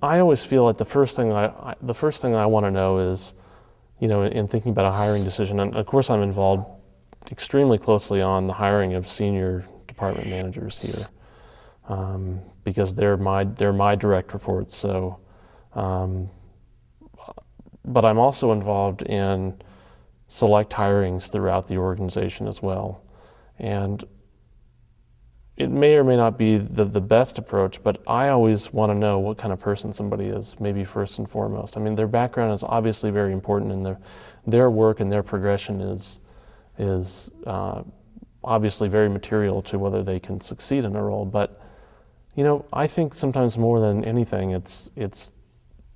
I always feel like the first thing I want to know is, in thinking about a hiring decision, and of course I'm involved extremely closely on the hiring of senior department managers here, because they're my direct reports. So, um, but I'm also involved in select hirings throughout the organization as well, and it may or may not be the best approach, but I always want to know what kind of person somebody is, maybe first and foremost. I mean, their background is obviously very important, and their work and their progression is obviously very material to whether they can succeed in a role. But I think sometimes more than anything, it's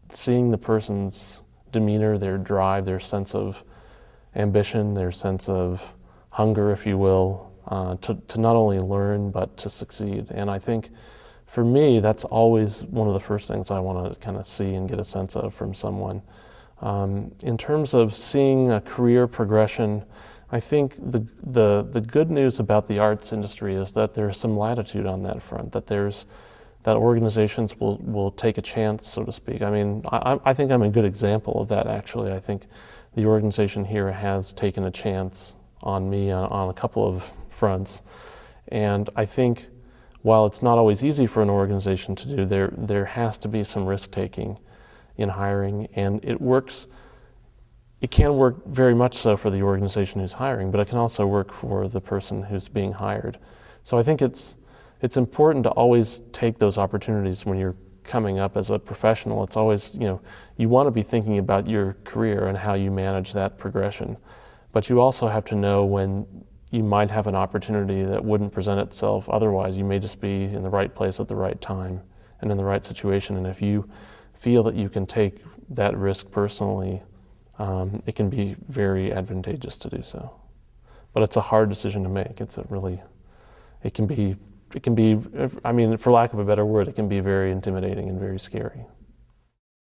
seeing the person's demeanor, their drive, their sense of ambition, their sense of hunger, if you will, to not only learn but to succeed. And I think for me, that's always one of the first things I want to kind of see and get a sense of from someone. In terms of seeing a career progression, I think the good news about the arts industry is that there's some latitude on that front, that organizations will take a chance, so to speak. I mean, I think I'm a good example of that, actually. I think the organization here has taken a chance on me on a couple of fronts. And I think while it's not always easy for an organization to do, there has to be some risk-taking in hiring, and it can work very much so for the organization who's hiring, but it can also work for the person who's being hired. So I think it's important to always take those opportunities when you're coming up as a professional. It's always, you want to be thinking about your career and how you manage that progression. But you also have to know when you might have an opportunity that wouldn't present itself otherwise. You may just be in the right place at the right time and in the right situation. And if you feel that you can take that risk personally, it can be very advantageous to do so. But it's a hard decision to make. It can be, I mean, for lack of a better word, it can be very intimidating and very scary.